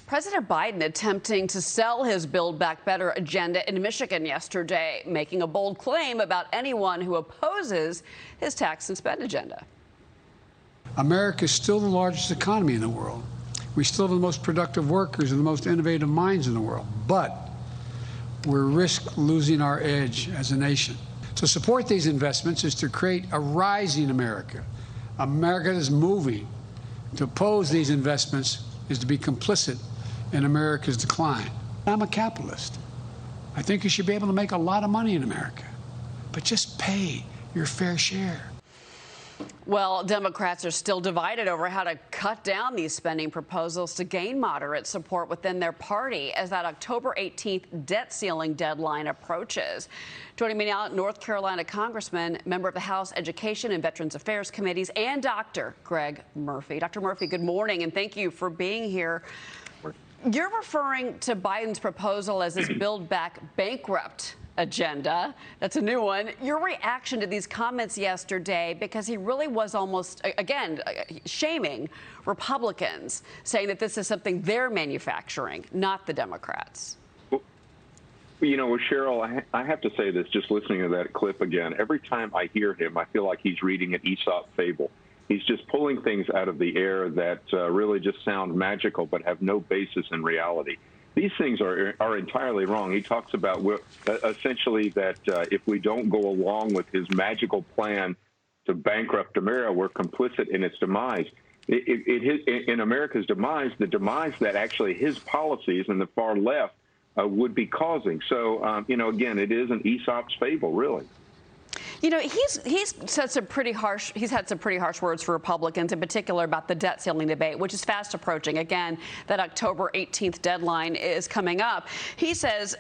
President Biden attempting to sell his Build Back Better agenda in Michigan yesterday, making a bold claim about anyone who opposes his tax and spend agenda. America is still the largest economy in the world. We still have the most productive workers and the most innovative minds in the world. But we're risk losing our edge as a nation. To support these investments is to create a rising America. America is moving. To oppose these investments is to be complicit in America's decline. I'm a capitalist. I think you should be able to make a lot of money in America, but just pay your fair share. Well, Democrats are still divided over how to cut down these spending proposals to gain moderate support within their party as that October 18th debt ceiling deadline approaches. Joining me now, North Carolina Congressman, member of the House Education and Veterans Affairs Committees, and Dr. Greg Murphy. Dr. Murphy, good morning, and thank you for being here. You're referring to Biden's proposal as this Build Back Bankrupt agenda. That's a new one. Your reaction to these comments yesterday, because he really was almost, again, shaming Republicans, saying that this is something they're manufacturing, not the Democrats. Well, Cheryl, I have to say this, just listening to that clip again, every time I hear him, I feel like he's reading an Aesop fable. He's just pulling things out of the air that really just sound magical but have no basis in reality. These things are entirely wrong. He talks about essentially that if we don't go along with his magical plan to bankrupt America, we're complicit in its demise. In America's demise, the demise that actually his policies and the far left would be causing. So, again, it is an Aesop's fable, really. He's said some pretty harsh. He's had some pretty harsh words for Republicans, in particular about the debt ceiling debate, which is fast approaching. Again, that October 18th deadline is coming up. He says,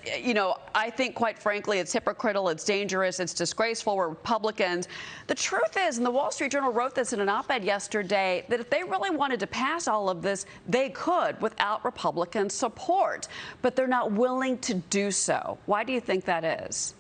I think, quite frankly, it's hypocritical, it's dangerous, it's disgraceful. We're Republicans. The truth is, and the Wall Street Journal wrote this in an op-ed yesterday, that if they really wanted to pass all of this, they could without Republican support. But they're not willing to do so. Why do you think that is?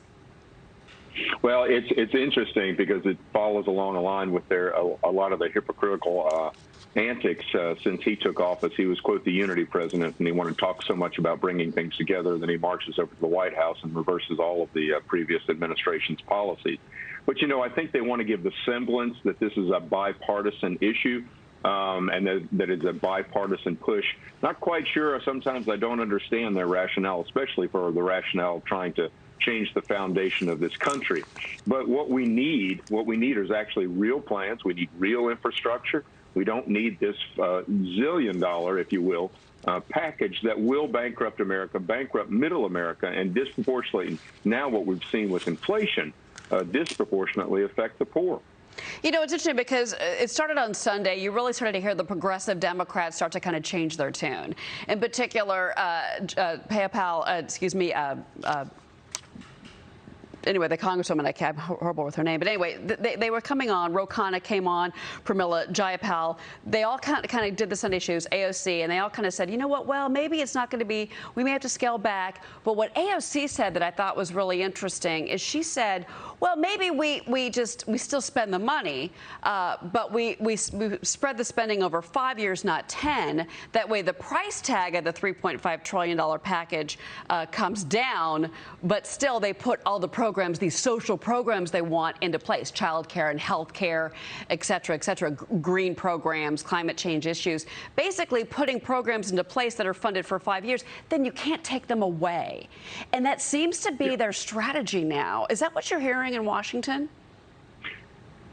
Well, it's interesting because it follows along a line with a lot of the hypocritical antics since he took office. He was, quote, the unity president, and he wanted to talk so much about bringing things together. Then he marches over to the White House and reverses all of the previous administration's policies. But, I think they want to give the semblance that this is a bipartisan issue and that it's a bipartisan push. Not quite sure. Sometimes I don't understand their rationale, especially for the rationale of trying to change the foundation of this country. But what we need is actually real plans. We need real infrastructure. We don't need this zillion-dollar, if you will, package that will bankrupt America, bankrupt middle America, and disproportionately, now what we've seen with inflation, disproportionately affect the poor. It's interesting because it started on Sunday. You really started to hear the progressive Democrats start to kind of change their tune. In particular, anyway, the Congresswoman, I'm horrible with her name, but anyway, they were coming on. Ro Khanna came on, Pramila Jayapal. They all kind of did the Sunday shows, AOC, and they all kind of said, you know what, well, maybe it's not going to be, we may have to scale back. But what AOC said that I thought was really interesting is she said, well, maybe we still spend the money, but we spread the spending over 5 years, not 10. That way the price tag of the $3.5 trillion package comes down, but still they put all the programs, these social programs they want into place, child care and health care, et cetera, green programs, climate change issues, basically putting programs into place that are funded for 5 years, then you can't take them away. And that seems to be their strategy now. Is that what you're hearing in Washington?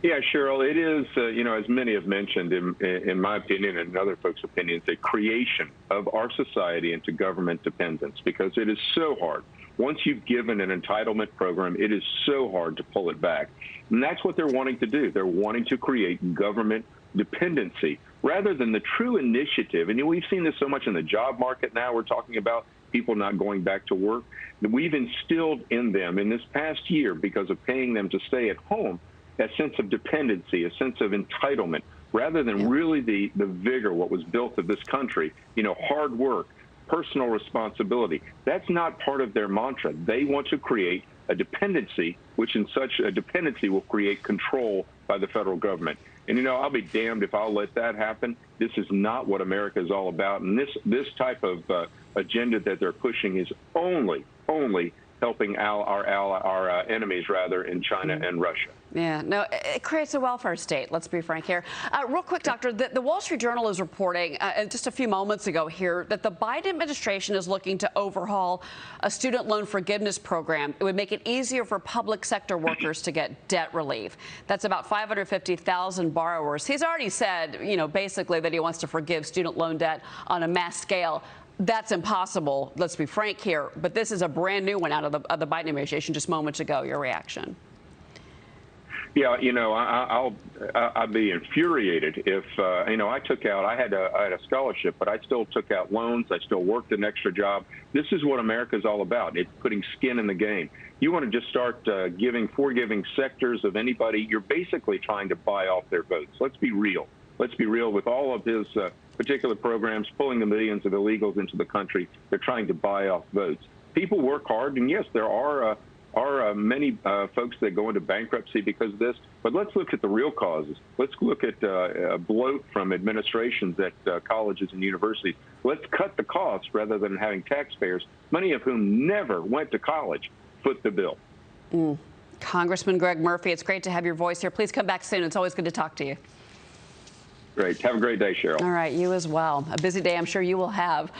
Yeah, Cheryl, it is, as many have mentioned, in my opinion and other folks' opinions, a creation of our society into government dependence, because it is so hard. Once you've given an entitlement program, it is so hard to pull it back. And that's what they're wanting to do. They're wanting to create government dependency rather than the true initiative. And we've seen this so much in the job market now. We're talking about people not going back to work. We've instilled in them in this past year, because of paying them to stay at home, that sense of dependency, a sense of entitlement, rather than really the vigor, what was built of this country, hard work, personal responsibility. That's not part of their mantra. They want to create a dependency, which in such a dependency will create control by the federal government. And, I'll be damned if I'll let that happen. This is not what America is all about. And this type of agenda that they're pushing is only helping our enemies, rather, in China and Russia. Yeah, no, it creates a welfare state. Let's be frank here. Real quick, Doctor, the Wall Street Journal is reporting just a few moments ago here that the Biden administration is looking to overhaul a student loan forgiveness program. It would make it easier for public sector workers to get debt relief. That's about 550,000 borrowers. He's already said, basically that he wants to forgive student loan debt on a mass scale. That's impossible. Let's be frank here. But this is a brand new one out of the Biden administration just moments ago. Your reaction? Yeah, I'd be infuriated if I had a scholarship, but I still took out loans. I still worked an extra job. This is what America's all about. It's putting skin in the game. You want to just start forgiving sectors of anybody. You're basically trying to buy off their votes. Let's be real. Let's be real. With all of his particular programs pulling the millions of illegals into the country, they're trying to buy off votes. People work hard, and yes, there are many folks that go into bankruptcy because of this. But let's look at the real causes. Let's look at bloat from administrations at colleges and universities. Let's cut the costs rather than having taxpayers, many of whom never went to college, foot the bill. Congressman Greg Murphy, it's great to have your voice here. Please come back soon. It's always good to talk to you. Great. Have a great day, Cheryl. All right, you as well. A busy day I'm sure you will have.